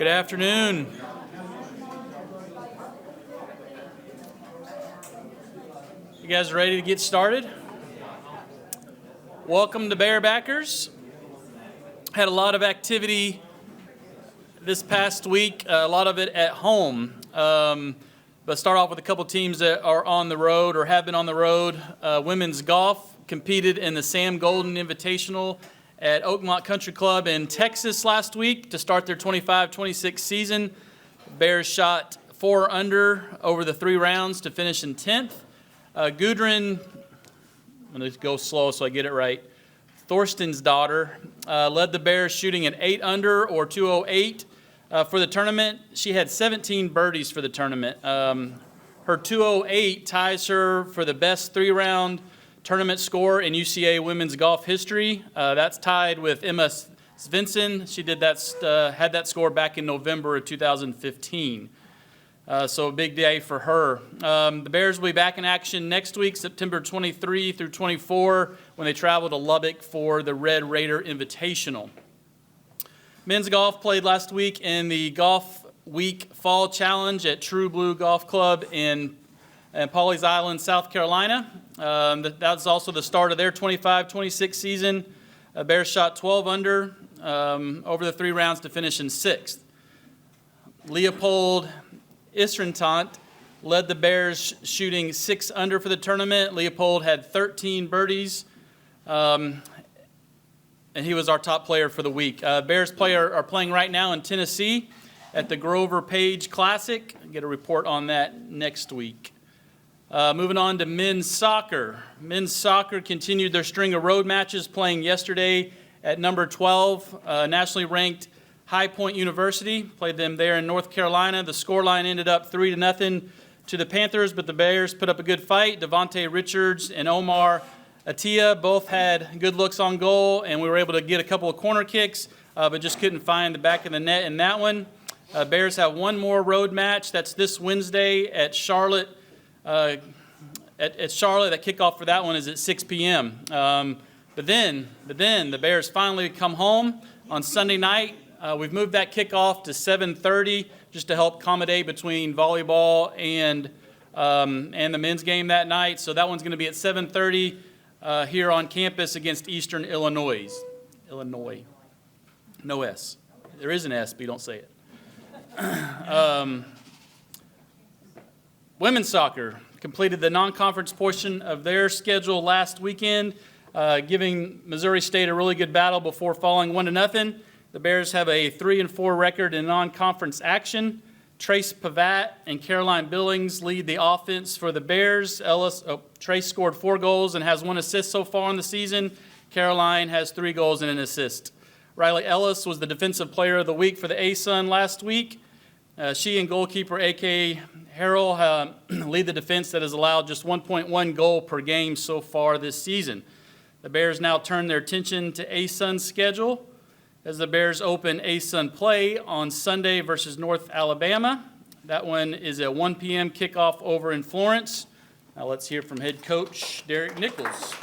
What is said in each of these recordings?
Good afternoon. You guys ready to get started? Welcome to Bearbackers. Had a lot of activity this past week, a lot of it at home. But start off with a couple teams that are on the road or have been on the road. Women's golf competed in the Sam Golden Invitational at Oakmont Country Club in Texas last week to start their 25-26 season. Bears shot 4 under over the 3 rounds to finish in 10th. Gudrun, I'm going to go slow so I get it right. Thorsten's daughter led the Bears shooting an 8 under or 208 for the tournament. She had 17 birdies for the tournament. Her 208 ties her for the best 3-round tournament score in UCA women's golf history. That's tied with Emma Svensson. She did that, had that score back in November of 2015. So a big day for her. The Bears will be back in action next week, September 23 through 24, when they travel to Lubbock for the Red Raider Invitational. Men's golf played last week in the Golf Week Fall Challenge at True Blue Golf Club in Pawleys Island, South Carolina. That's also the start of their 25-26 season. Bears shot 12 under over the 3 rounds to finish in 6th. Leopold Isrentant led the Bears shooting 6 under for the tournament. Leopold had 13 birdies, and he was our top player for the week. Bears are playing right now in Tennessee at the Grover Page Classic. I'll get a report on that next week. Moving on to men's soccer. Men's soccer continued their string of road matches, playing yesterday at number 12, nationally ranked High Point University. Played them there in North Carolina. The scoreline ended up 3-0 to the Panthers, but the Bears put up a good fight. Devontae Richards and Omar Atia both had good looks on goal, and we were able to get a couple of corner kicks, but just couldn't find the back of the net in that one. Bears have one more road match. That's this Wednesday at Charlotte. At Charlotte, that kickoff for that one is at 6 p.m. But then the Bears finally come home on Sunday night. We've moved that kickoff to 7:30 just to help accommodate between volleyball and the men's game that night. So that one's going to be at 7:30 here on campus against Eastern Illinois. No S. There is an S, but you don't say it. Women's soccer completed the non-conference portion of their schedule last weekend, giving Missouri State a really good battle before falling 1-0. The Bears have a 3-4 record in non-conference action. Trace Pavat and Caroline Billings lead the offense for the Bears. Trace scored 4 goals and has 1 assist so far in the season. Caroline has 3 goals and an assist. Riley Ellis was the defensive player of the week for the ASUN last week. She and goalkeeper A.K. Harrell lead the defense that has allowed just 1.1 goal per game so far this season. The Bears now turn their attention to ASUN's schedule as the Bears open ASUN play on Sunday versus North Alabama. That one is a 1 p.m. kickoff over in Florence. Now let's hear from head coach Derek Nichols.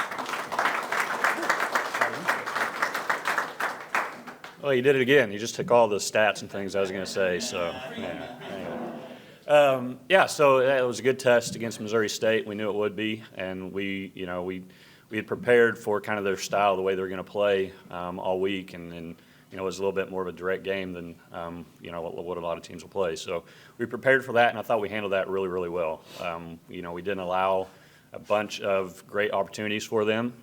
Well, you did it again. You just took all the stats and things I was going to say. So, so it was a good test against Missouri State. We knew it would be, and we had prepared for kind of their style, the way they were going to play all week, and it was a little bit more of a direct game than what a lot of teams will play. So we prepared for that, and I thought we handled that really, really well. We didn't allow a bunch of great opportunities for them.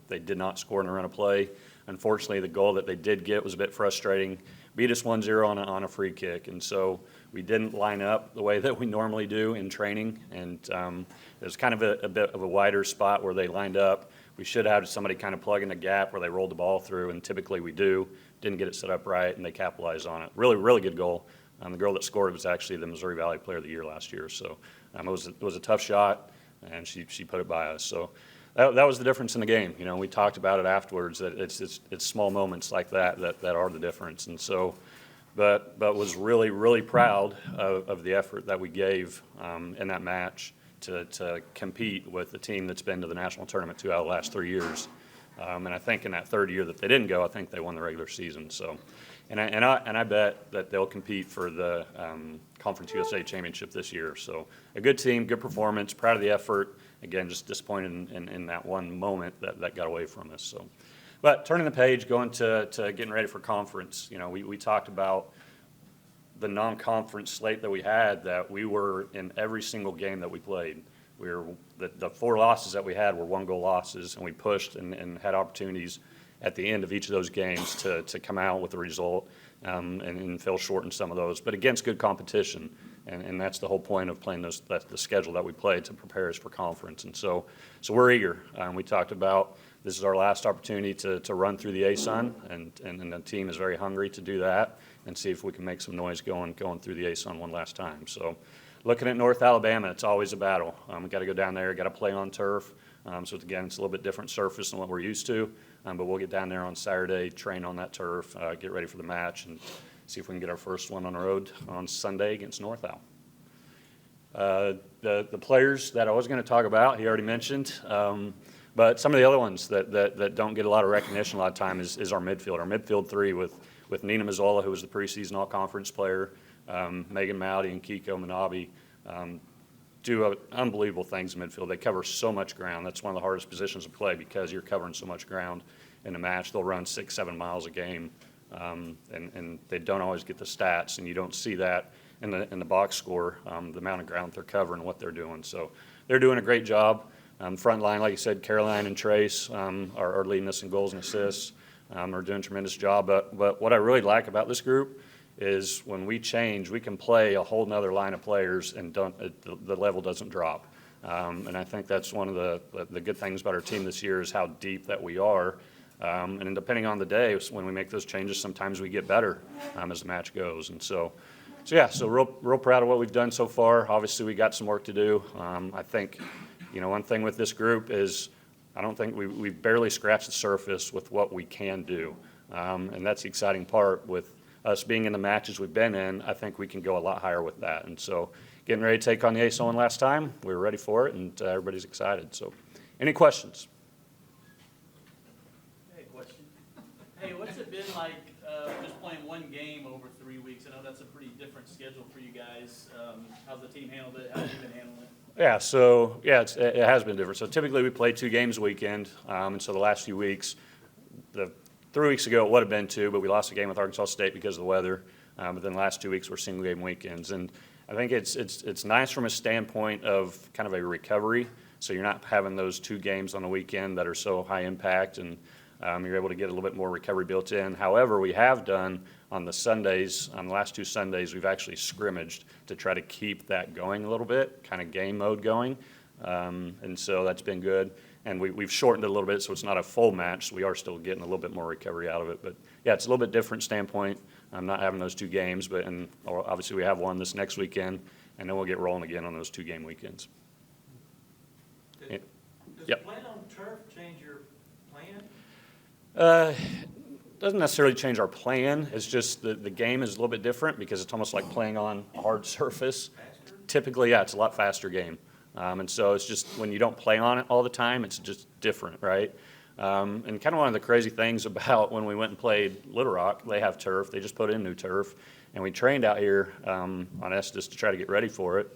They did not score in a run of play. Unfortunately, the goal that they did get was a bit frustrating. Beat us 1-0 on a free kick, and so we didn't line up the way that we normally do in training, and it was kind of a bit of a wider spot where they lined up. We should have had somebody kind of plug in the gap where they rolled the ball through, and typically we do. Didn't get it set up right, and they capitalized on it. Really, really good goal. The girl that scored was actually the Missouri Valley Player of the Year last year, so it was a tough shot, and she put it by us. So that was the difference in the game. We talked about it afterwards, that it's small moments like that are the difference. And so, but was really, really proud of the effort that we gave in that match to compete with the team that's been to the national tournament 2 out of the last 3 years. And I think in that third year that they didn't go, I think they won the regular season. So And I bet that they'll compete for the Conference USA Championship this year. So a good team, good performance, proud of the effort. Again, just disappointed in that one moment that got away from us. So, but turning the page, going to getting ready for conference. We talked about the non-conference slate that we had, that we were in every single game that we played. The 4 losses that we had were 1-goal losses, and we pushed and had opportunities at the end of each of those games to come out with a result, and fell short in some of those, but against good competition. And that's the whole point of playing that's the schedule that we play to prepare us for conference. And so we're eager. We talked about this is our last opportunity to run through the ASUN, and the team is very hungry to do that and see if we can make some noise going through the ASUN one last time. So looking at North Alabama, it's always a battle. We got to go down there, got to play on turf. So again, it's a little bit different surface than what we're used to, but we'll get down there on Saturday, train on that turf, get ready for the match, and see if we can get our first one on the road on Sunday against North Al. The players that I was going to talk about, he already mentioned, but some of the other ones that don't get a lot of recognition a lot of time is our midfield. Our midfield 3 with Nina Mazzola, who was the preseason all-conference player, Megan Mowdy and Kiko Manabi, do unbelievable things in midfield. They cover so much ground. That's one of the hardest positions to play because you're covering so much ground in a match. They'll run 6-7 miles a game, and they don't always get the stats, and you don't see that in the box score, the amount of ground they're covering, what they're doing. So they're doing a great job. Front line, like you said, Caroline and Trace are leading us in goals and assists. Are doing a tremendous job. But what I really like about this group is when we change, we can play a whole nother line of players and the level doesn't drop. And I think that's one of the good things about our team this year is how deep that we are. And depending on the day, when we make those changes, sometimes we get better as the match goes. And so real proud of what we've done so far. Obviously, we got some work to do. I think, one thing with this group is I don't think we've barely scratched the surface with what we can do. And that's the exciting part with us being in the matches we've been in. I think we can go a lot higher with that. And so getting ready to take on the ASUN last time, we were ready for it, and everybody's excited. So any questions? Hey, question. Hey, what's it been like just playing one game over 3 weeks? I know that's a pretty different schedule for you guys. How's the team handled it? How have you been handling it? Yeah, it has been different. So typically we play 2 games a weekend, and so the last few weeks, 3 weeks ago it would have been 2, but we lost a game with Arkansas State because of the weather. But then the last 2 weeks were single game weekends, and I think it's nice from a standpoint of kind of a recovery. So you're not having those 2 games on the weekend that are so high impact, and you're able to get a little bit more recovery built in. However, we have done on the Sundays, on the last 2 Sundays, we've actually scrimmaged to try to keep that going a little bit, kind of game mode going. And so that's been good. And we've shortened it a little bit, so it's not a full match. So we are still getting a little bit more recovery out of it. But yeah, it's a little bit different standpoint. I'm not having those 2 games, but obviously we have one this next weekend, and then we'll get rolling again on those 2 game weekends. Does Yep. playing on turf change your plan? Doesn't necessarily change our plan. It's just the game is a little bit different because it's almost like playing on a hard surface. Faster? Typically, yeah, it's a lot faster game. And so it's just when you don't play on it all the time, it's just different, right? And kind of one of the crazy things about when we went and played Little Rock, they have turf. They just put in new turf. And we trained out here on Estes to try to get ready for it.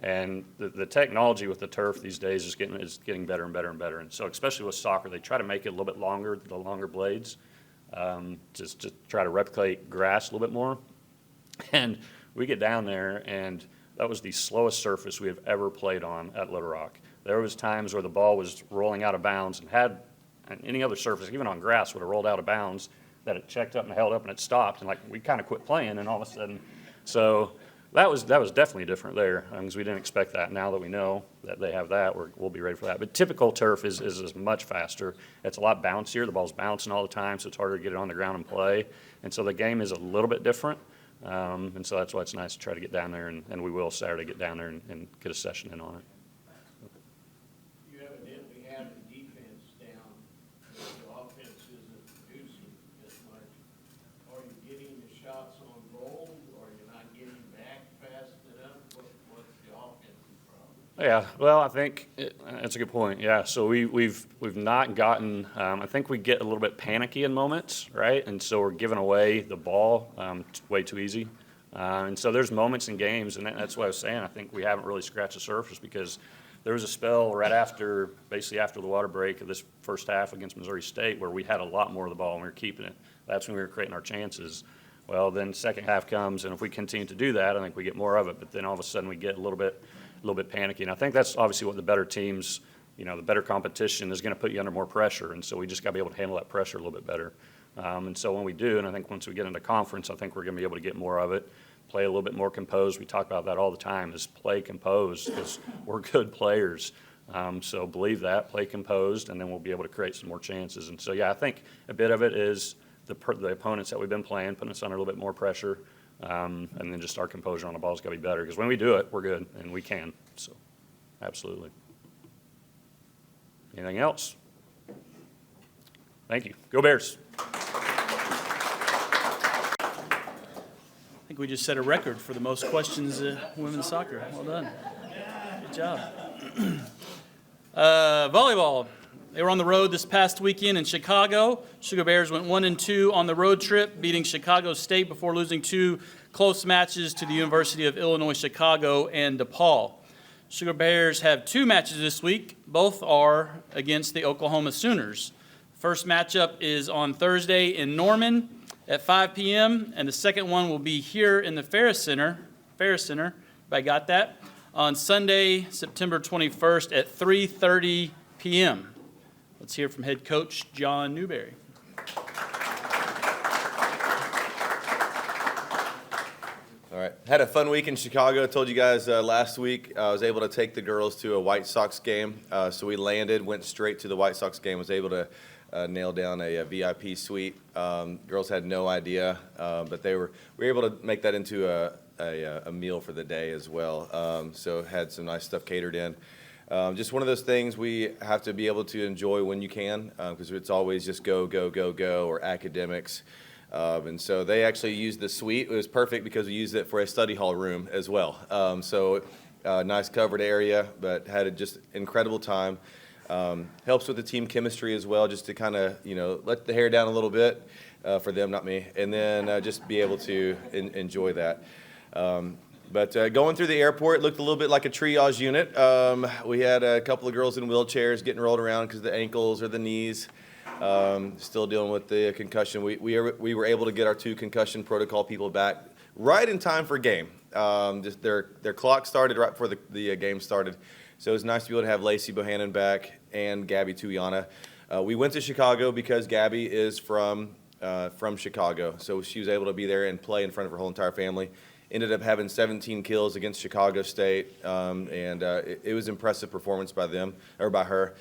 And the technology with the turf these days is getting better and better and better. And so especially with soccer, they try to make it a little bit longer, the longer blades, just to try to replicate grass a little bit more. And we get down there, and that was the slowest surface we have ever played on at Little Rock. There was times where the ball was rolling out of bounds and had any other surface, even on grass, would have rolled out of bounds, that it checked up and held up and it stopped, and like we kind of quit playing, and all of a sudden, so that was definitely different there because we didn't expect that. Now that we know that they have that, we'll be ready for that. But typical turf is much faster. It's a lot bouncier. The ball's bouncing all the time, so it's harder to get it on the ground and play. And so the game is a little bit different. And so that's why it's nice to try to get down there, and we will Saturday get down there and get a session in on it. You evidently have the defense down, but the offense isn't producing as much. Are you getting the shots on goal, or you're not getting back fast enough? What's the offensive problem? Yeah, well, I think That's a good point. Yeah, so we've not gotten. I think we get a little bit panicky in moments, right? And so we're giving away the ball way too easy. And so there's moments in games, and that's what I was saying. I think we haven't really scratched the surface because there was a spell right after, basically after the water break of this first half against Missouri State, where we had a lot more of the ball and we were keeping it. That's when we were creating our chances. Well, then second half comes, and if we continue to do that, I think we get more of it. But then all of a sudden we get a little bit panicky. And I think that's obviously what the better teams, the better competition is going to put you under more pressure. And so we just got to be able to handle that pressure a little bit better. And so when we do, and I think once we get into conference, I think we're going to be able to get more of it, play a little bit more composed. We talk about that all the time, is play composed, because we're good players. So believe that, play composed, and then we'll be able to create some more chances. And so, yeah, I think a bit of it is the opponents that we've been playing, putting us under a little bit more pressure. And then just our composure on the ball's got to be better, because when we do it, we're good, and we can. So, absolutely. Anything else? Thank you. Go Bears. I think we just set a record for the most questions women's soccer. Well done. Good job. Volleyball. They were on the road this past weekend in Chicago. Sugar Bears went 1-2 on the road trip, beating Chicago State before losing 2 close matches to the University of Illinois Chicago and DePaul. Sugar Bears have 2 matches this week. Both are against the Oklahoma Sooners. First matchup is on Thursday in Norman at 5 p.m., and the second one will be here in the Ferris Center, if I got that, on Sunday, September 21st at 3:30 p.m. Let's hear from head coach John Newberry. All right. Had a fun week in Chicago. I told you guys last week I was able to take the girls to a White Sox game. So we landed, went straight to the White Sox game, was able to nail down a VIP suite. Girls had no idea, but we were able to make that into a meal for the day as well. So had some nice stuff catered in. Just one of those things we have to be able to enjoy when you can, because it's always just go, go, go, go, or academics. And so they actually used the suite. It was perfect because we used it for a study hall room as well. Nice covered area, but had a just incredible time. Helps with the team chemistry as well, just to kind of, let the hair down a little bit for them, not me, and then just be able to enjoy that. But going through the airport, it looked a little bit like a triage unit. We had a couple of girls in wheelchairs getting rolled around because of the ankles or the knees. Still dealing with the concussion. We were able to get our 2 concussion protocol people back right in time for game. Just their clock started right before the game started. So it was nice to be able to have Lacey Bohannon back and Gabby Tuyana. We went to Chicago because Gabby is from Chicago. So she was able to be there and play in front of her whole entire family. Ended up having 17 kills against Chicago State, and it was impressive performance by her.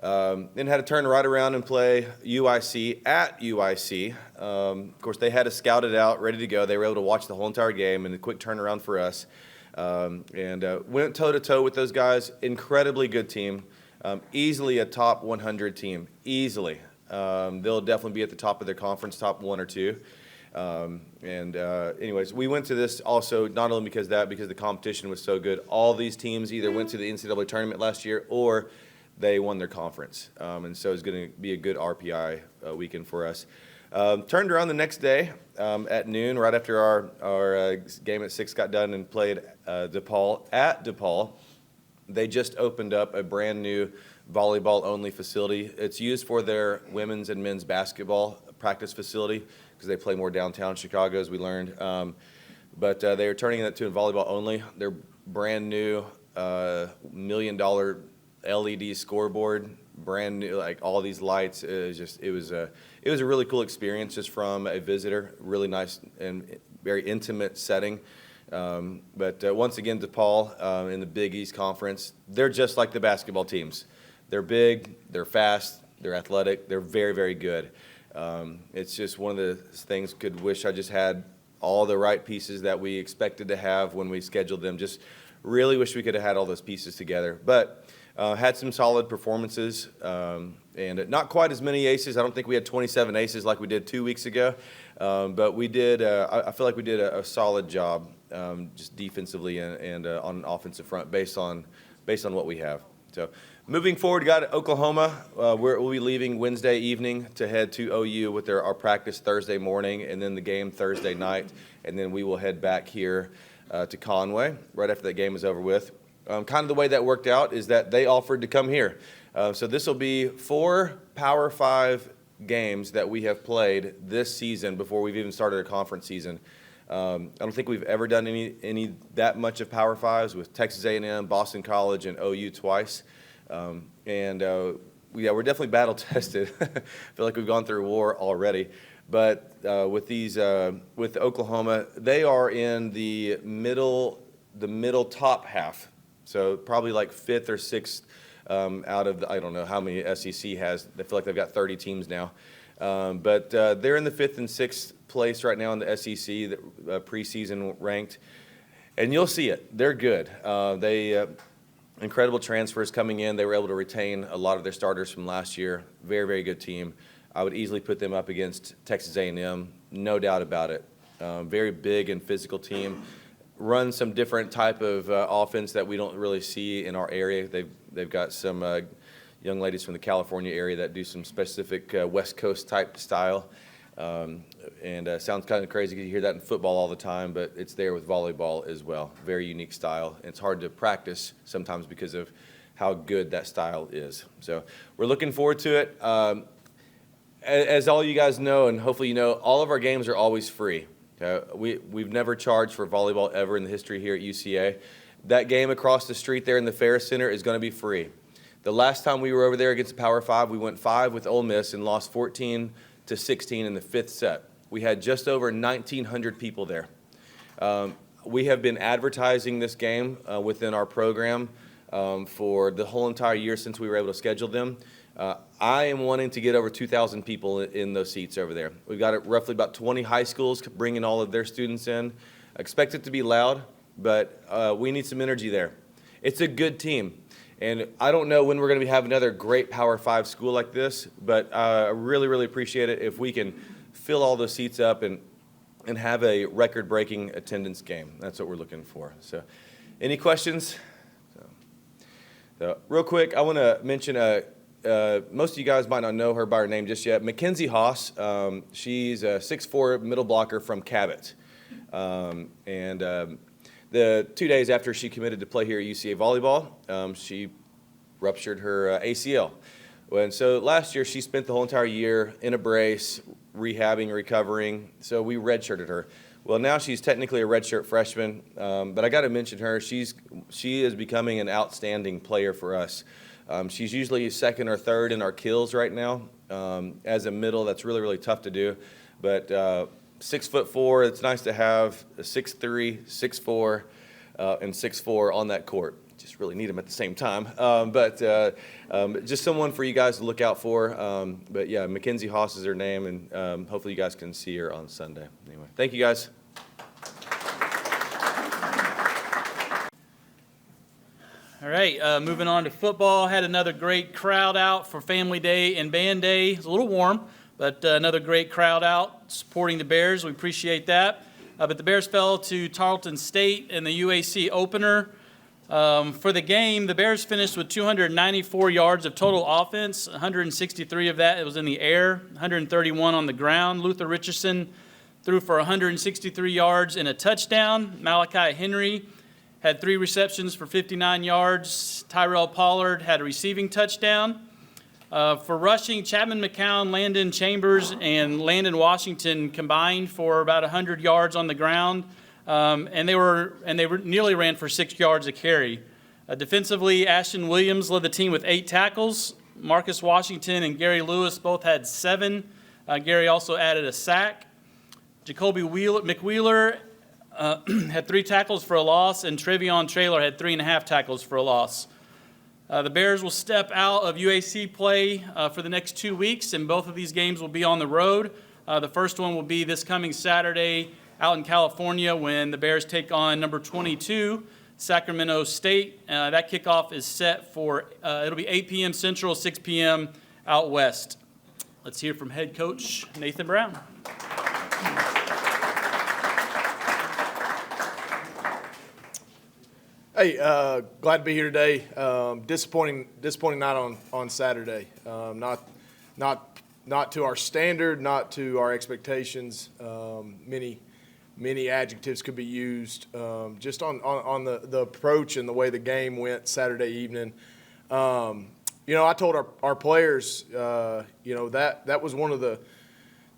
Then had to turn right around and play UIC at UIC. Of course, they had us scouted out, ready to go. They were able to watch the whole entire game, and a quick turnaround for us. Went toe-to-toe with those guys. Incredibly good team. Easily a top 100 team. Easily. They'll definitely be at the top of their conference, top 1 or 2. Anyways, we went to this also not only because the competition was so good. All these teams either went to the NCAA tournament last year or they won their conference. And so it's going to be a good RPI weekend for us. Turned around the next day at noon, right after our game at 6 got done, and played DePaul. At DePaul, they just opened up a brand new volleyball-only facility. It's used for their women's and men's basketball practice facility because they play more downtown Chicago, as we learned. But they are turning it to a volleyball only. Their brand new $1 million LED scoreboard, brand new, like all these lights. It was a really cool experience just from a visitor. Really nice and very intimate setting. But once again, DePaul in the Big East Conference, they're just like the basketball teams. They're big, they're fast, they're athletic, they're very, very good. It's just one of the things could wish I just had all the right pieces that we expected to have when we scheduled them. Just really wish we could have had all those pieces together. But had some solid performances and not quite as many aces. I don't think we had 27 aces like we did 2 weeks ago. But we did, I feel like we did a solid job just defensively and on an offensive front based on what we have. So Moving forward, got Oklahoma. We'll be leaving Wednesday evening to head to OU with our practice Thursday morning, and then the game Thursday night, and then we will head back here to Conway right after that game is over with. Kind of the way that worked out is that they offered to come here. So this will be 4 Power 5 games that we have played this season before we've even started a conference season. I don't think we've ever done any that much of Power 5s with Texas A&M, Boston College, and OU twice. We're definitely battle tested. I feel like we've gone through war already. But with Oklahoma, they are in the middle top half. So probably like 5th or 6th out of I don't know how many SEC has. I feel like they've got 30 teams now. But they're in the 5th and 6th place right now in the SEC, preseason ranked. And you'll see it. They're good. Incredible transfers coming in. They were able to retain a lot of their starters from last year. Very, very good team. I would easily put them up against Texas A&M, no doubt about it. Very big and physical team. Run some different type of offense that we don't really see in our area. They've got some young ladies from the California area that do some specific West Coast type style. Sounds kind of crazy because you hear that in football all the time, but it's there with volleyball as well. Very unique style. And it's hard to practice sometimes because of how good that style is. So we're looking forward to it. As all you guys know, and hopefully you know, all of our games are always free. We've never charged for volleyball ever in the history here at UCA. That game across the street there in the Ferris Center is going to be free. The last time we were over there against the Power 5, we went 5 with Ole Miss and lost 14-16 in the 5th set. We had just over 1,900 people there. We have been advertising this game within our program for the whole entire year since we were able to schedule them. I am wanting to get over 2,000 people in those seats over there. We've got roughly about 20 high schools bringing all of their students in. I expect it to be loud, but we need some energy there. It's a good team. And I don't know when we're going to have another great Power 5 school like this, but I really, really appreciate it if we can fill all those seats up and have a record-breaking attendance game. That's what we're looking for. So any questions? So real quick, I want to mention most of you guys might not know her by her name just yet. Mackenzie Haas, she's a 6'4" middle blocker from Cabot. The 2 days after she committed to play here at UCA volleyball, she ruptured her ACL. And so last year, she spent the whole entire year in a brace, rehabbing, recovering. So we redshirted her. Well, now she's technically a redshirt freshman, but I got to mention her. She is becoming an outstanding player for us. She's usually 2nd or 3rd in our kills right now. As a middle, that's really, really tough to do. But 6'4", it's nice to have a 6'3", 6'4", and 6'4" on that court. Just really need them at the same time. But just someone for you guys to look out for. But yeah, Mackenzie Haas is her name, and hopefully you guys can see her on Sunday. Anyway, thank you guys. All right, moving on to football. Had another great crowd out for Family Day and Band Day. It's a little warm, but another great crowd out supporting the Bears. We appreciate that. But the Bears fell to Tarleton State in the UAC opener. For the game, the Bears finished with 294 yards of total offense. 163 of that was in the air, 131 on the ground. Luther Richardson threw for 163 yards and a touchdown. Malachi Henry had 3 receptions for 59 yards. Tyrell Pollard had a receiving touchdown. For rushing, Chapman McCown, Landon Chambers, and Landon Washington combined for about 100 yards on the ground, and they nearly ran for 6 yards a carry. Defensively, Ashton Williams led the team with 8 tackles. Marcus Washington and Gary Lewis both had 7. Gary also added a sack. Jacoby McWheeler had 3 tackles for a loss, and Trevion Traylor had 3.5 tackles for a loss. The Bears will step out of UAC play for the next 2 weeks, and both of these games will be on the road. The first one will be this coming Saturday out in California when the Bears take on number 22, Sacramento State. That kickoff is set for, it'll be 8 p.m. Central, 6 p.m. out west. Let's hear from head coach Nathan Brown. Hey, glad to be here today. Disappointing night on Saturday. Not to our standard, not to our expectations. Many adjectives could be used. Just on the approach and the way the game went Saturday evening. I told our players, that was one of the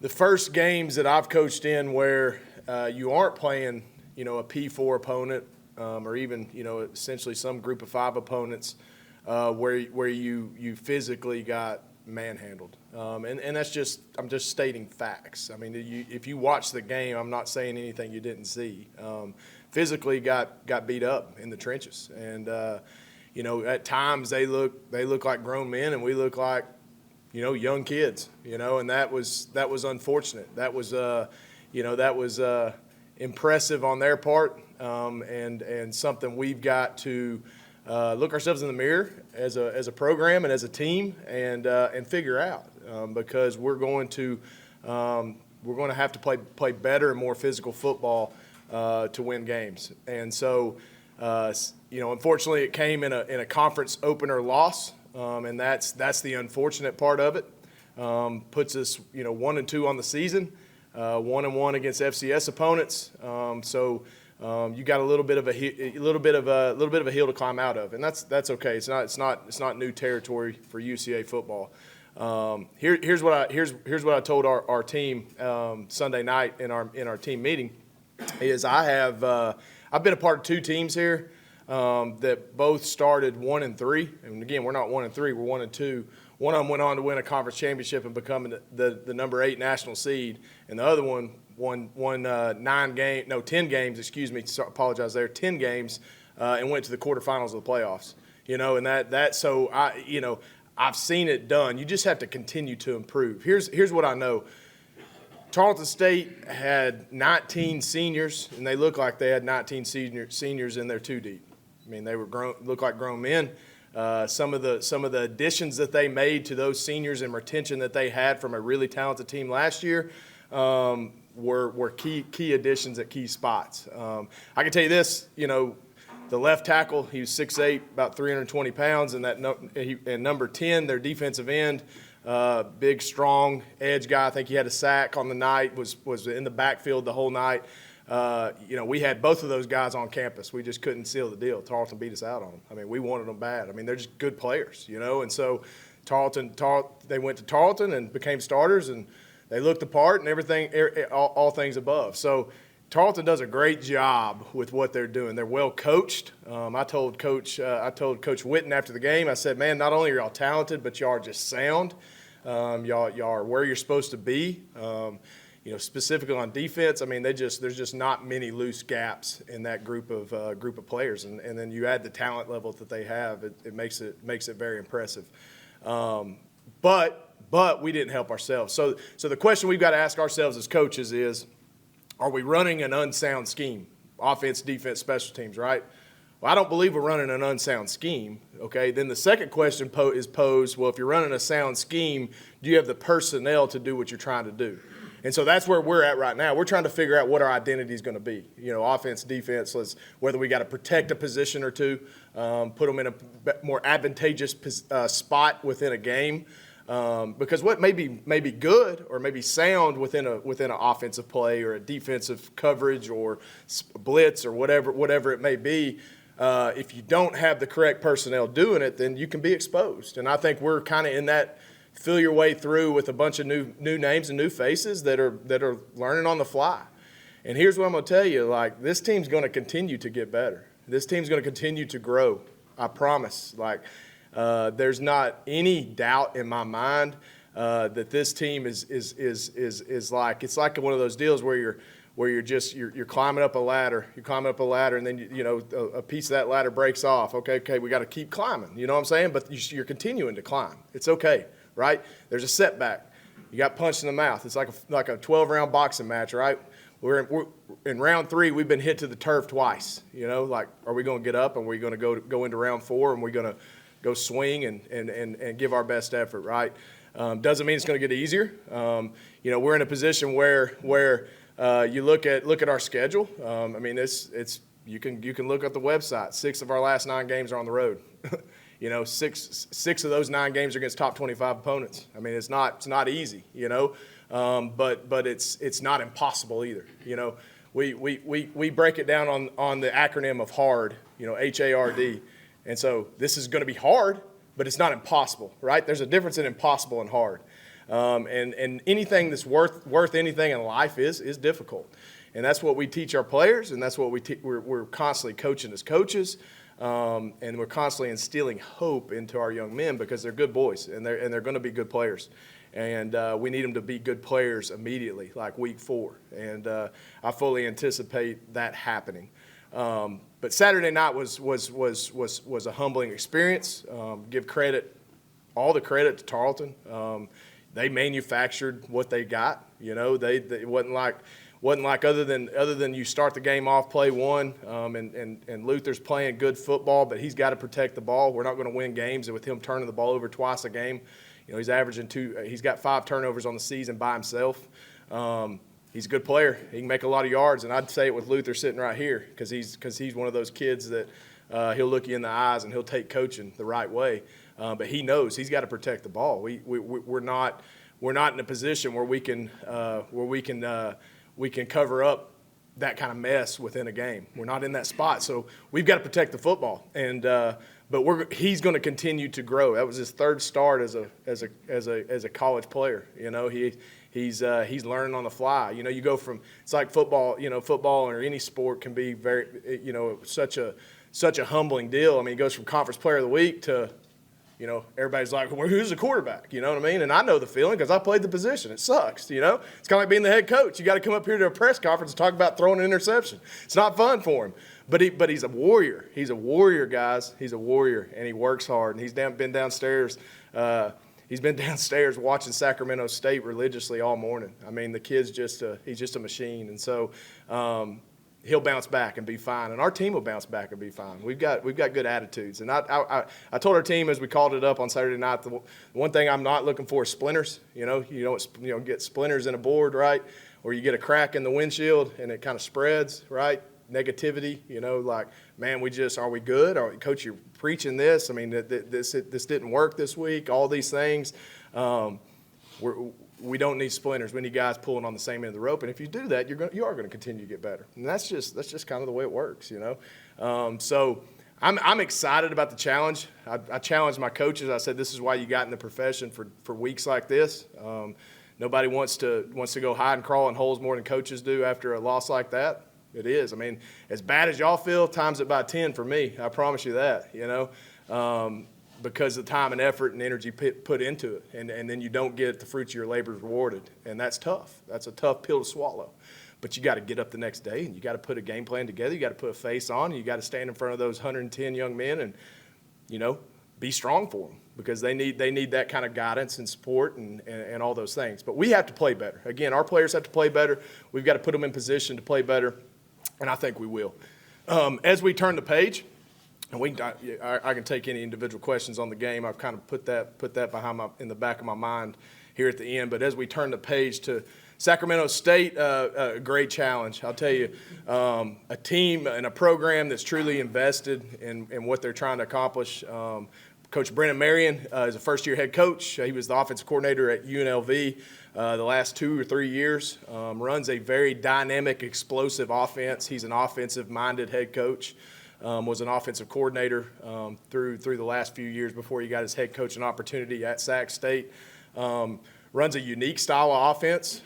first games that I've coached in where you aren't playing, a P4 opponent. Or even, essentially some group of 5 opponents where you physically got manhandled. And that's just, I'm just stating facts. I mean, if you watch the game, I'm not saying anything you didn't see. Physically got beat up in the trenches. And, at times they look like grown men and we look like, young kids, and that was unfortunate. That was impressive on their part. And something we've got to look ourselves in the mirror as a program and as a team and figure out because we're going to have to play better and more physical football to win games. And so unfortunately it came in a conference opener loss, and that's the unfortunate part of it. Puts us 1-2 on the season, 1-1 against FCS opponents. You got a little bit of a hill to climb out of, and that's okay. It's not new territory for UCA football. Here's what I told our team Sunday night in our team meeting is I've been a part of 2 teams here that both started 1-3, and again we're not 1-3, we're 1-2. One of them went on to win a conference championship and become the number 8 national seed, and the other one won 10 games, apologize there, 10 games, and went to the quarterfinals of the playoffs. So I've seen it done. You just have to continue to improve. Here's what I know. Tarleton State had 19 seniors, and they looked like they had 19 seniors in their 2 deep. I mean, they looked like grown men. Some of the additions that they made to those seniors and retention that they had from a really talented team last year were key additions at key spots. I can tell you this, the left tackle, he was 6'8", about 320 pounds, and number 10, their defensive end, big, strong edge guy. I think he had a sack on the night, was in the backfield the whole night. We had both of those guys on campus. We just couldn't seal the deal. Tarleton beat us out on them. I mean, we wanted them bad. I mean, they're just good players, and so they went to Tarleton and became starters, and they looked the part and everything, all things above. So Tarleton does a great job with what they're doing. They're well coached. I told Coach Witten after the game, I said, man, not only are y'all talented, but y'all are just sound. Y'all are where you're supposed to be. Specifically on defense, I mean, there's just not many loose gaps in that group of players, and then you add the talent level that they have, it makes it very impressive. But we didn't help ourselves. So the question we've got to ask ourselves as coaches is, are we running an unsound scheme? Offense, defense, special teams, right? Well, I don't believe we're running an unsound scheme, okay? Then the second question is posed, well, if you're running a sound scheme, do you have the personnel to do what you're trying to do? And so that's where we're at right now. We're trying to figure out what our identity is going to be. Offense, defense, whether we got to protect a position or two, put them in a more advantageous spot within a game. Because what may be good or maybe sound within an offensive play or a defensive coverage or blitz or whatever it may be, if you don't have the correct personnel doing it, then you can be exposed. And I think we're kind of in that feel your way through with a bunch of new names and new faces that are learning on the fly. And here's what I'm going to tell you, this team's going to continue to get better. This team's going to continue to grow. I promise. There's not any doubt in my mind that this team is it's like one of those deals where you're climbing up a ladder. You're climbing up a ladder, and then a piece of that ladder breaks off. Okay, we got to keep climbing. You know what I'm saying? But you're continuing to climb. It's okay, right? There's a setback. You got punched in the mouth. It's like a 12-round boxing match, right? We're in round 3. We've been hit to the turf twice. Are we going to get up? And are we going to go into round 4? And we're going to go swing and give our best effort, right? Doesn't mean it's going to get easier. We're in a position where you look at our schedule. It's You can look at the website. 6 of our last 9 games are on the road. You know, six of those 9 games are against top 25 opponents. I mean, it's not easy, you know, but it's not impossible either. You know, we break it down on the acronym of HARD, you know, HARD, and so this is going to be hard, but it's not impossible, right? There's a difference in impossible and hard, and anything that's worth anything in life is difficult, and that's what we teach our players, and that's what we're constantly coaching as coaches. And we're constantly instilling hope into our young men because they're good boys and they're going to be good players, and we need them to be good players immediately, like week 4. And I fully anticipate that happening. But Saturday night was a humbling experience. Give all the credit to Tarleton. They manufactured what they got. You know, it wasn't like other than you start the game off, play one, and Luther's playing good football, but he's got to protect the ball. We're not going to win games with him turning the ball over twice a game. You know, he's averaging 2. He's got 5 turnovers on the season by himself. He's a good player. He can make a lot of yards, and I'd say it with Luther sitting right here because he's one of those kids that he'll look you in the eyes and he'll take coaching the right way. But he knows he's got to protect the ball. We're not in a position where we can cover up that kind of mess within a game. We're not in that spot, so we've got to protect the football. And but he's going to continue to grow. That was his 3rd start as a college player. You know, he's learning on the fly. You know, you go from, it's like football. You know, football or any sport can be very, you know, such a humbling deal. I mean, he goes from conference player of the week to, you know, everybody's like, well, who's the quarterback? You know what I mean? And I know the feeling because I played the position. It sucks, you know? It's kind of like being the head coach. You got to come up here to a press conference and talk about throwing an interception. It's not fun for him. But he's a warrior. He's a warrior, guys. He's a warrior, and he works hard. And he's been downstairs. He's been downstairs watching Sacramento State religiously all morning. I mean, the kid's he's just a machine. And so he'll bounce back and be fine, and our team will bounce back and be fine. We've got good attitudes, and I told our team as we called it up on Saturday night, the one thing I'm not looking for is splinters. You don't get splinters in a board, right? Or you get a crack in the windshield and it kind of spreads, right? Negativity, you know, like, man, are we good? Coach, you're preaching this. I mean, this didn't work this week. All these things. We don't need splinters. We need guys pulling on the same end of the rope. And if you do that, you are going to continue to get better. And that's just kind of the way it works, you know. So I'm excited about the challenge. I challenged my coaches. I said, this is why you got in the profession for weeks like this. Nobody wants to go hide and crawl in holes more than coaches do after a loss like that. It is. I mean, as bad as y'all feel, times it by 10 for me. I promise you that, you know. Because of the time and effort and energy put into it. And then you don't get the fruits of your labor rewarded. And that's tough. That's a tough pill to swallow. But you got to get up the next day, and you got to put a game plan together. You got to put a face on, and you got to stand in front of those 110 young men and, you know, be strong for them because they need that kind of guidance and support and all those things. But we have to play better. Again, our players have to play better. We've got to put them in position to play better, and I think we will. As we turn the page, and I can take any individual questions on the game. I've kind of put that in the back of my mind here at the end. But as we turn the page to Sacramento State, a great challenge. I'll tell you, a team and a program that's truly invested in what they're trying to accomplish. Coach Brennan Marion is a first-year head coach. He was the offensive coordinator at UNLV the last 2 or 3 years. Runs a very dynamic, explosive offense. He's an offensive-minded head coach. Was an offensive coordinator through the last few years before he got his head coaching opportunity at Sac State. Runs a unique style of offense.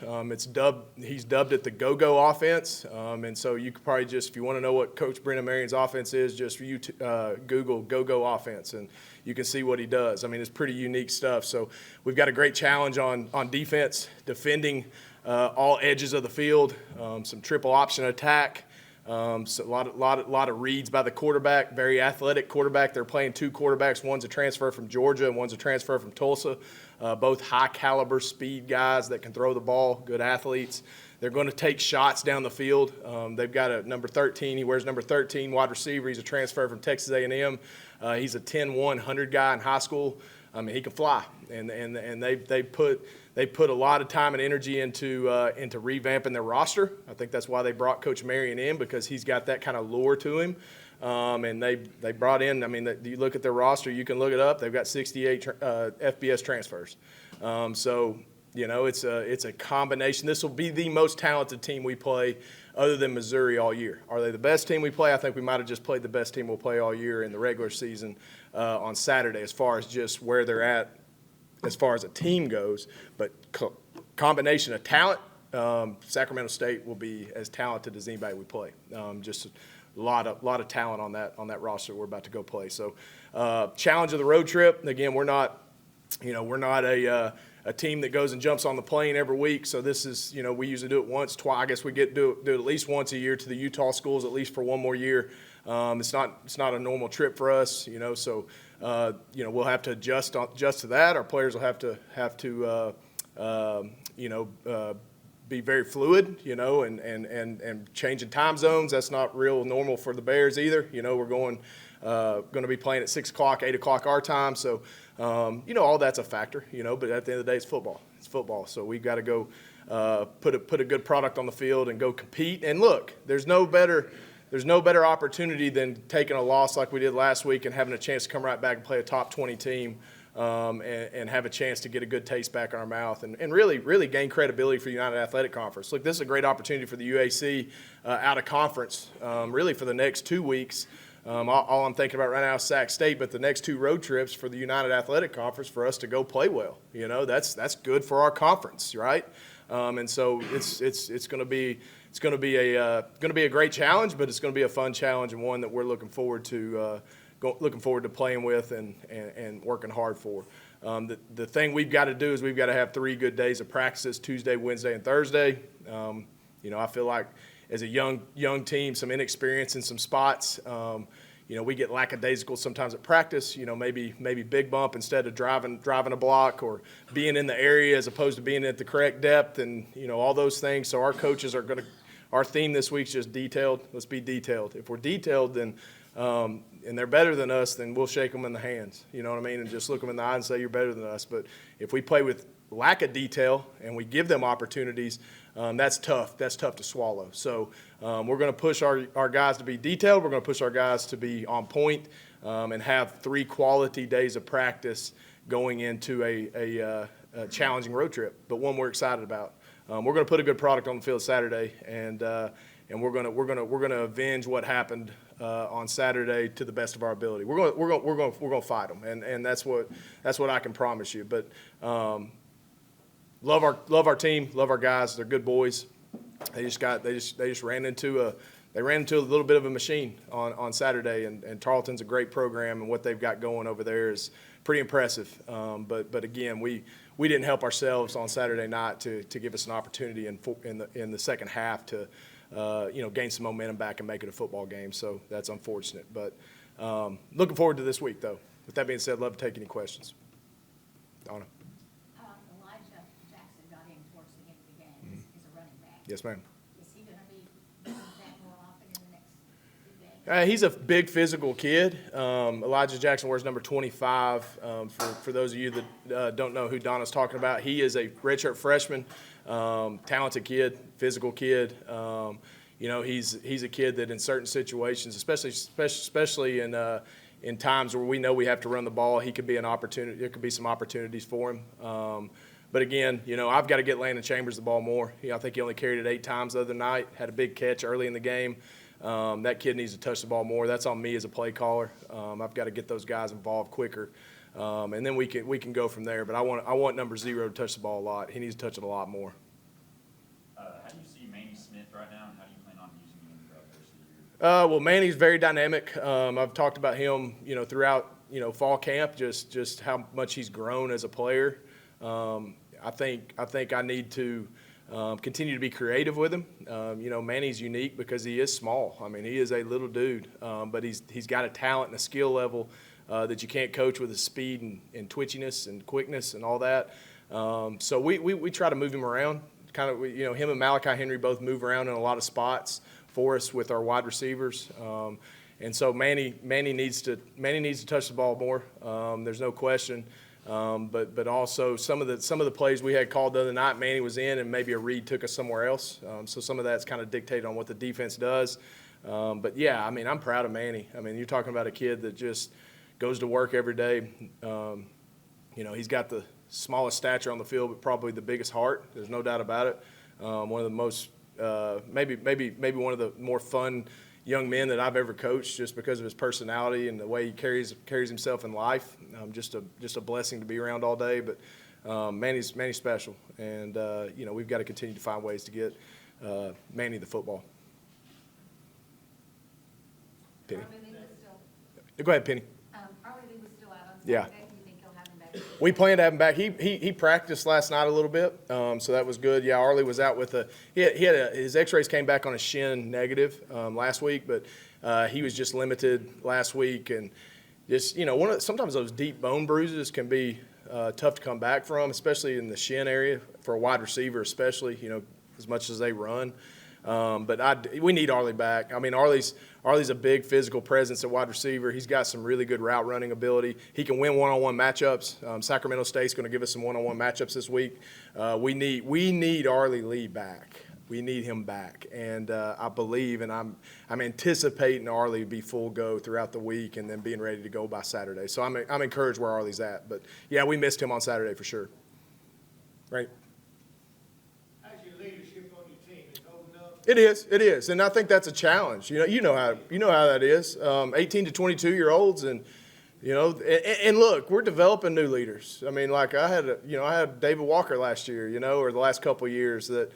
He's dubbed it the go-go offense. And so you could probably just, if you want to know what Coach Brennan Marion's offense is, just Google go-go offense, and you can see what he does. I mean, it's pretty unique stuff. So we've got a great challenge on defense, defending all edges of the field, some triple option attack. So a lot of reads by the quarterback, very athletic quarterback. They're playing 2 quarterbacks. One's a transfer from Georgia and one's a transfer from Tulsa. Both high-caliber speed guys that can throw the ball, good athletes. They're going to take shots down the field. They've got a number 13. He wears number 13, wide receiver. He's a transfer from Texas A&M. He's a 10-100 guy in high school. I mean, he can fly, and they put a lot of time and energy into revamping their roster. I think that's why they brought Coach Marion in, because he's got that kind of lure to him. And they brought in, I mean, you look at their roster, you can look it up. They've got 68 FBS transfers. So, you know, it's a combination. This will be the most talented team we play other than Missouri all year. Are they the best team we play? I think we might have just played the best team we'll play all year in the regular season on Saturday, as far as just where they're at as far as a team goes. But combination of talent, Sacramento State will be as talented as anybody we play. Just a lot of talent on that roster we're about to go play. So challenge of the road trip. Again, we're not a team that goes and jumps on the plane every week. So this is, you know, we usually do it once, twice. I guess we do it at least once a year to the Utah schools, at least for one more year. It's not a normal trip for us, you know. So you know, we'll have to adjust to that. Our players will have to be very fluid, you know, and changing time zones. That's not real normal for the Bears either. You know, we're going to be playing at 6 o'clock, 8 o'clock our time. So, you know, all that's a factor, you know, but at the end of the day, it's football. It's football. So we've got to go put a good product on the field and go compete. And look, there's no better opportunity than taking a loss like we did last week and having a chance to come right back and play a top 20 team. And have a chance to get a good taste back in our mouth and really gain credibility for the United Athletic Conference. Look, this is a great opportunity for the UAC out of conference, really for the next 2 weeks. All I'm thinking about right now is Sac State, but the next 2 road trips for the United Athletic Conference for us to go play well. You know, that's good for our conference, right? And so it's going to be a great challenge, but it's going to be a fun challenge and one that we're looking forward to playing with and working hard for. The thing we've got to do is we've got to have 3 good days of practices, Tuesday, Wednesday, and Thursday. You know, I feel like as a young team, some inexperience in some spots. You know, we get lackadaisical sometimes at practice. You know, maybe big bump instead of driving a block, or being in the area as opposed to being at the correct depth, and you know, all those things. So our coaches are going to. Our theme this week is just detailed. Let's be detailed. If we're detailed, then and they're better than us, then we'll shake them in the hands. You know what I mean? And just look them in the eye and say, you're better than us. But if we play with lack of detail and we give them opportunities, that's tough. That's tough to swallow. So we're going to push our guys to be detailed. We're going to push our guys to be on point, and have 3 quality days of practice going into a challenging road trip, but one we're excited about. We're going to put a good product on the field Saturday, and we're going to avenge what happened on Saturday to the best of our ability. We're going to fight them, and that's what I can promise you. But love our team, love our guys. They're good boys. They just ran into a little bit of a machine on Saturday, and Tarleton's a great program, and what they've got going over there is pretty impressive. But again, we didn't help ourselves on Saturday night to give us an opportunity in the second half to gain some momentum back and make it a football game. So that's unfortunate. But looking forward to this week, though. With that being said, I'd love to take any questions. Donna. Elijah Jackson got in towards the end of the game. He's a running back. Yes, ma'am. Is he going to be doing that more often in the next few games? He's a big physical kid. Elijah Jackson wears number 25. For those of you that don't know who Donna's talking about, he is a redshirt freshman, talented kid, physical kid. He's a kid that in certain situations, especially in times where we know we have to run the ball, he could be an opportunity. There could be some opportunities for him. But again, I've got to get Landon Chambers the ball more. I think he only carried it 8 times the other night. Had a big catch early in the game. That kid needs to touch the ball more. That's on me as a play caller. I've got to get those guys involved quicker, and then we can go from there. But I want number 0 to touch the ball a lot. He needs to touch it a lot more. How do you see Manny Smith right now, and how do you plan on using him throughout the rest of the year? Well, Manny's very dynamic. I've talked about him, throughout fall camp, just how much he's grown as a player. I think I need to continue to be creative with him. Manny's unique because he is small. I mean, he is a little dude, but he's got a talent and a skill level that you can't coach with his speed and twitchiness and quickness and all that. So we try to move him around. Kind of, him and Malachi Henry both move around in a lot of spots for us with our wide receivers. And so Manny needs to touch the ball more. There's no question. But also some of the plays we had called the other night, Manny was in and maybe a read took us somewhere else. So some of that's kind of dictated on what the defense does. But yeah, I mean, I'm proud of Manny. I mean, you're talking about a kid that just goes to work every day. You know, he's got the smallest stature on the field, but probably the biggest heart. There's no doubt about it. One of the most, maybe one of the more fun young men that I've ever coached, just because of his personality and the way he carries himself in life. Just a blessing to be around all day. But Manny's special, and you know, we've got to continue to find ways to get Manny the football. Penny. Arlie Lee was still, Go ahead, Penny. Arlie Lee was still out on Yeah. Saturday. Do you think he'll have him back? We plan to have him back. He practiced last night a little bit, so that was good. Yeah, Arlie was out with his X-rays came back on a shin negative last week, but he was just limited last week, and just, you know, sometimes those deep bone bruises can be tough to come back from, especially in the shin area for a wide receiver, especially, you know, as much as they run. But we need Arlie back. I mean, Arlie's a big physical presence at wide receiver. He's got some really good route running ability. He can win one-on-one matchups. Sacramento State's going to give us some one-on-one matchups this week. We need Arlie Lee back. We need him back, and I believe, and I'm anticipating Arlie to be full go throughout the week, and then being ready to go by Saturday. So I'm encouraged where Arlie's at. But yeah, we missed him on Saturday for sure. Right. How's your leadership on your team? Is it holding up? It is, and I think that's a challenge. You know how that is. 18 to 22-year-olds, and you know, and look, we're developing new leaders. I mean, like I had David Walker last year, you know, or the last couple of years, that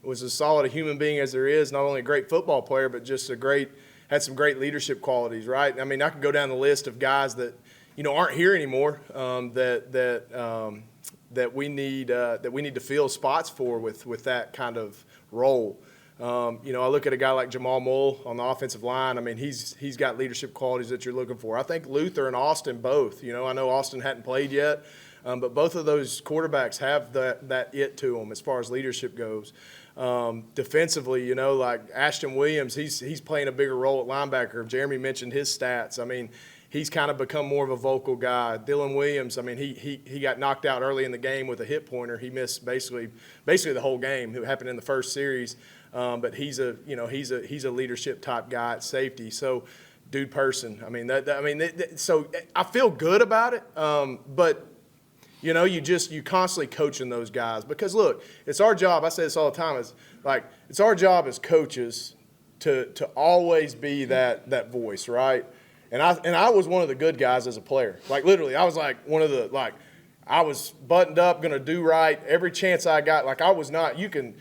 was as solid a human being as there is. Not only a great football player, but just had some great leadership qualities. Right? I mean, I can go down the list of guys that, you know, aren't here anymore, that we need to fill spots for with that kind of role. You know, I look at a guy like Jamal Mull on the offensive line. I mean, he's got leadership qualities that you're looking for. I think Luther and Austin both. You know, I know Austin hadn't played yet, but both of those quarterbacks have that it to them as far as leadership goes. Defensively, you know, like Ashton Williams, he's playing a bigger role at linebacker. Jeremy mentioned his stats. I mean, he's kind of become more of a vocal guy. Dylan Williams, I mean, he got knocked out early in the game with a hip pointer. He missed basically the whole game. It happened in the first series. But he's a leadership type guy at safety. So, dude, person. I mean, so I feel good about it. But you know, you constantly coaching those guys, because look, it's our job. I say this all the time. It's our job as coaches to always be that voice, right? And I was one of the good guys as a player. Like literally, I was like one of the I was buttoned up, gonna do right every chance I got. Like I was not. You can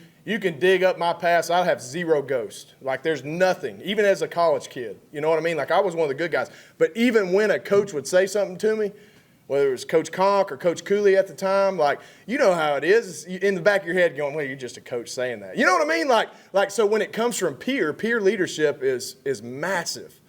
dig up my past. I'd have zero ghost. Like there's nothing, even as a college kid. You know what I mean? Like I was one of the good guys. But even when a coach would say something to me, whether it was Coach Conk or Coach Cooley at the time, like, you know how it is. In the back of your head going, well, you're just a coach saying that. You know what I mean? Like so when it comes from peer leadership is massive.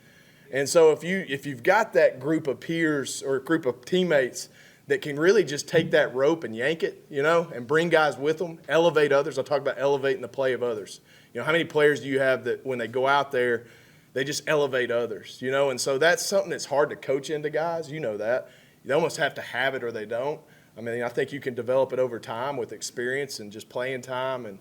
And so if you've got that group of peers or a group of teammates that can really just take that rope and yank it, you know, and bring guys with them, elevate others. I'll talk about elevating the play of others. You know, how many players do you have that when they go out there, they just elevate others, you know? And so that's something that's hard to coach into guys. You know that. They almost have to have it or they don't. I mean, I think you can develop it over time with experience and just playing time and,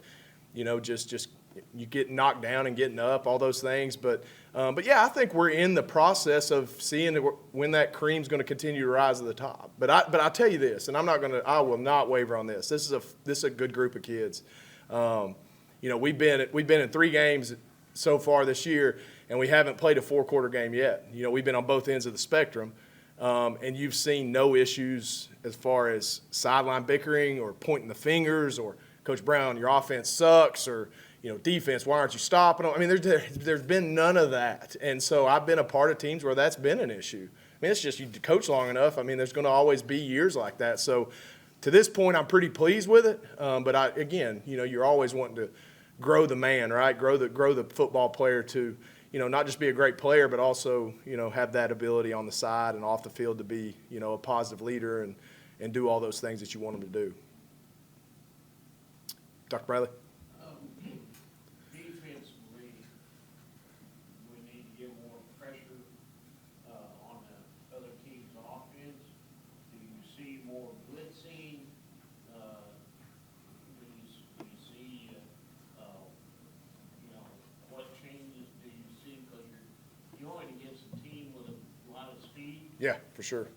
you know, just you get knocked down and getting up, all those things. But yeah, I think we're in the process of seeing when that cream's going to continue to rise to the top. But I'll tell you this, and I will not waver on this. This is a good group of kids. You know, we've been in 3 games so far this year, and we haven't played a 4-quarter game yet. You know, we've been on both ends of the spectrum, and you've seen no issues as far as sideline bickering or pointing the fingers or Coach Brown, your offense sucks, or you know, defense, why aren't you stopping them? I mean, there's been none of that. And so I've been a part of teams where that's been an issue. I mean, it's just you coach long enough. I mean, there's going to always be years like that. So to this point, I'm pretty pleased with it. But again, you know, you're always wanting to grow the man, right? Grow the football player to, you know, not just be a great player, but also, you know, have that ability on the side and off the field to be, you know, a positive leader and do all those things that you want them to do. Dr. Bradley? Defensively, we need to get more pressure on the other team's offense. Do you see more Yeah, for sure.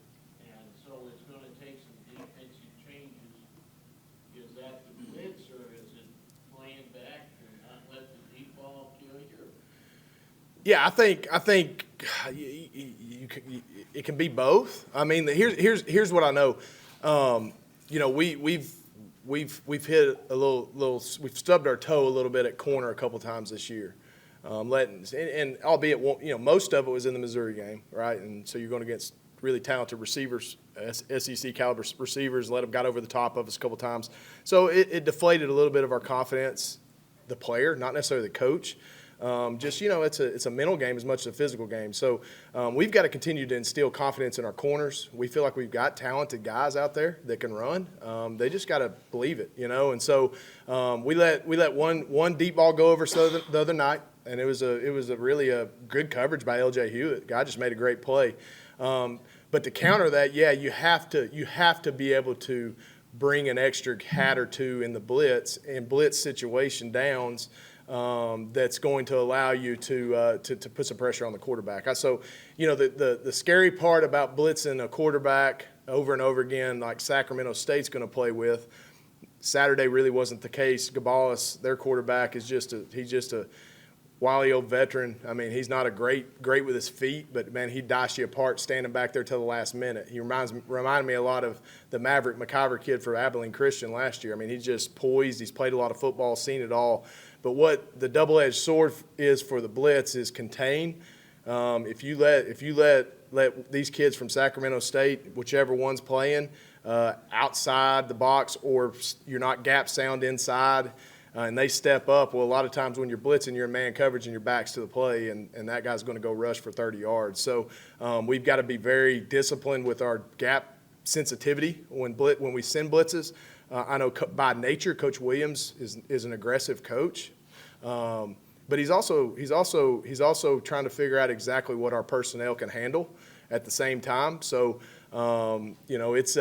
And so it's gonna take some defensive changes. Is that the blitz, or is it playing back and not let the deep ball kill you? Yeah, I think it can be both. I mean, here's what I know. We've hit a little we've stubbed our toe a little bit at corner a couple times this year. And albeit, most of it was in the Missouri game, right? And so you're going against really talented receivers, SEC caliber receivers, let them got over the top of us a couple times. So it deflated a little bit of our confidence, the player, not necessarily the coach. It's a mental game as much as a physical game. So we've got to continue to instill confidence in our corners. We feel like we've got talented guys out there that can run. They just got to believe it, And so we let one deep ball go over the other night, and it was a really good coverage by L.J. Hewitt. Guy just made a great play. But to counter that, you have to be able to bring an extra hat or two in the blitz and blitz situation downs. That's going to allow you to put some pressure on the quarterback. The scary part about blitzing a quarterback over and over again, like Sacramento State's going to play with, Saturday really wasn't the case. Gabalis, their quarterback, he's just a wily old veteran. I mean, he's not a great with his feet, but man, he'd dice you apart standing back there till the last minute. He reminded me a lot of the Maverick McIver kid for Abilene Christian last year. I mean, he's just poised. He's played a lot of football, seen it all. But what the double-edged sword is for the blitz is contain. If you let these kids from Sacramento State, whichever one's playing, outside the box, or you're not gap sound inside, and they step up, well, a lot of times when you're blitzing, you're in man coverage and your back's to the play, and that guy's going to go rush for 30 yards. So we've got to be very disciplined with our gap sensitivity when we send blitzes. I know by nature, Coach Williams is an aggressive coach, but he's also trying to figure out exactly what our personnel can handle at the same time. So it's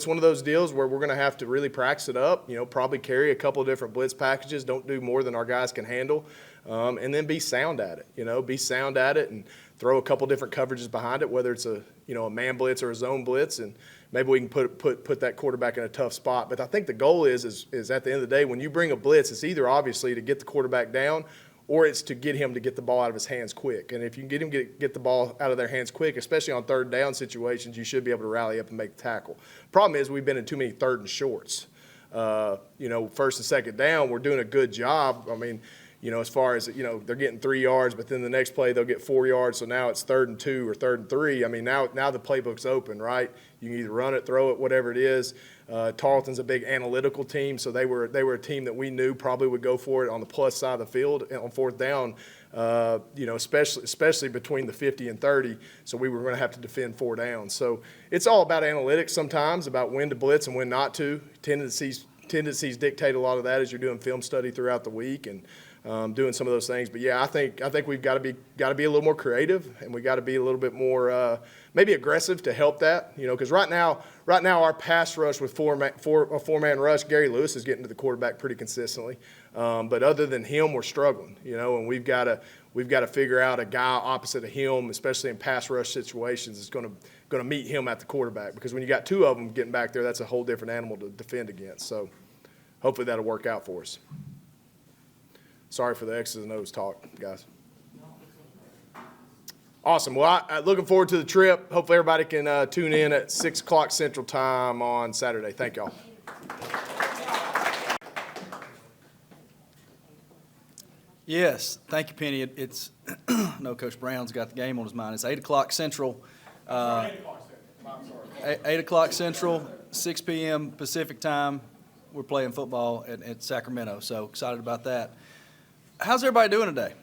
one of those deals where we're going to have to really practice it up. Probably carry a couple of different blitz packages. Don't do more than our guys can handle, and then be sound at it. Be sound at it and throw a couple different coverages behind it, whether it's a man blitz or a zone blitz, and maybe we can put that quarterback in a tough spot. But I think the goal is at the end of the day, when you bring a blitz, it's either obviously to get the quarterback down, or it's to get him to get the ball out of his hands quick. And if you can get him get the ball out of their hands quick, especially on third down situations, you should be able to rally up and make the tackle. Problem is we've been in too many third and shorts. First and second down, we're doing a good job. I mean, as far as, they're getting 3 yards, but then the next play they'll get 4 yards, so now it's 3rd and 2 or 3rd and 3. I mean, now the playbook's open, right? You can either run it, throw it, whatever it is. Tarleton's a big analytical team, so they were a team that we knew probably would go for it on the plus side of the field on fourth down, especially between the 50 and 30, so we were going to have to defend 4 downs. So it's all about analytics sometimes, about when to blitz and when not to. Tendencies dictate a lot of that as you're doing film study throughout the week and doing some of those things. But yeah, I think we've got to be a little more creative, and we got to be a little bit more maybe aggressive to help that. Because right now our pass rush with a four-man rush, Gary Lewis is getting to the quarterback pretty consistently. But other than him, we're struggling. And we've got to figure out a guy opposite of him, especially in pass rush situations, is going to meet him at the quarterback. Because when you got 2 of them getting back there, that's a whole different animal to defend against. So hopefully that'll work out for us. Sorry for the X's and O's talk, guys. Awesome. Well, I'm looking forward to the trip. Hopefully everybody can tune in at 6 o'clock Central Time on Saturday. Thank y'all. Yes, thank you, Penny. It's I know Coach Brown's got the game on his mind. It's 8 o'clock Central. 8 o'clock Central, 6 p.m. Pacific Time. We're playing football at Sacramento, so excited about that. How's everybody doing today?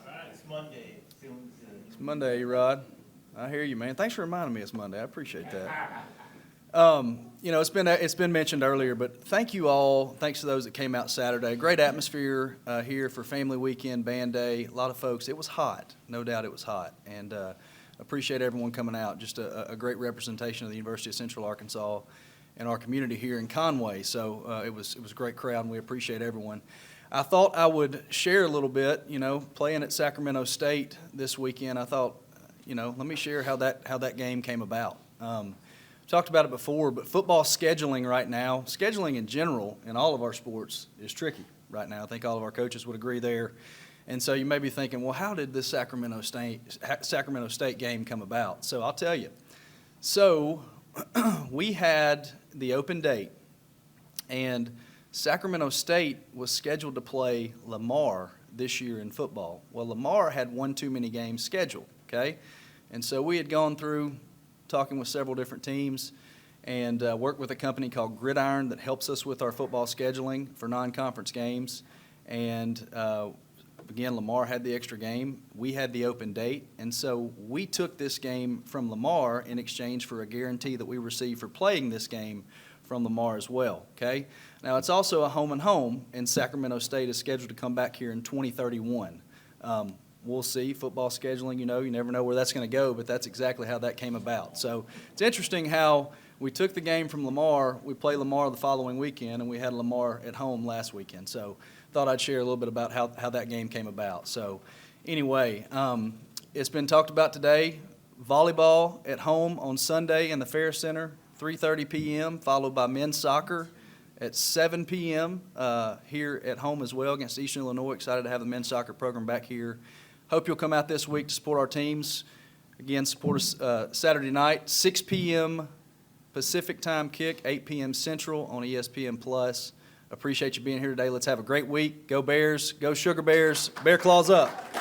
All right, it's Monday. Feeling good. It's Monday, Rod. I hear you, man. Thanks for reminding me it's Monday. I appreciate that. It's been mentioned earlier, but thank you all. Thanks to those that came out Saturday. Great atmosphere here for Family Weekend, Band Day. A lot of folks. It was hot. No doubt it was hot. And appreciate everyone coming out. Just a great representation of the University of Central Arkansas and our community here in Conway. So it was a great crowd, and we appreciate everyone. I thought I would share a little bit, playing at Sacramento State this weekend. I thought, let me share how that game came about. Talked about it before, but football scheduling right now, scheduling in general in all of our sports is tricky right now. I think all of our coaches would agree there. And so you may be thinking, well, how did this Sacramento State game come about? So I'll tell you. So we had the open date, and Sacramento State was scheduled to play Lamar this year in football. Well, Lamar had one too many games scheduled, okay? And so we had gone through talking with several different teams and worked with a company called Gridiron that helps us with our football scheduling for non-conference games. And again, Lamar had the extra game. We had the open date. And so we took this game from Lamar in exchange for a guarantee that we received for playing this game from Lamar as well, okay? Now, it's also a home and home, and Sacramento State is scheduled to come back here in 2031. We'll see. Football scheduling, you never know where that's going to go, but that's exactly how that came about. So it's interesting how we took the game from Lamar, we play Lamar the following weekend, and we had Lamar at home last weekend. So thought I'd share a little bit about how that game came about. So anyway, it's been talked about today. Volleyball at home on Sunday in the Fair Center, 3:30 p.m., followed by men's soccer at 7 p.m. Here at home as well against Eastern Illinois. Excited to have the men's soccer program back here. Hope you'll come out this week to support our teams. Again, support us Saturday night, 6 p.m. Pacific time kick, 8 p.m. Central on ESPN+. Appreciate you being here today. Let's have a great week. Go Bears. Go Sugar Bears. Bear Claws up.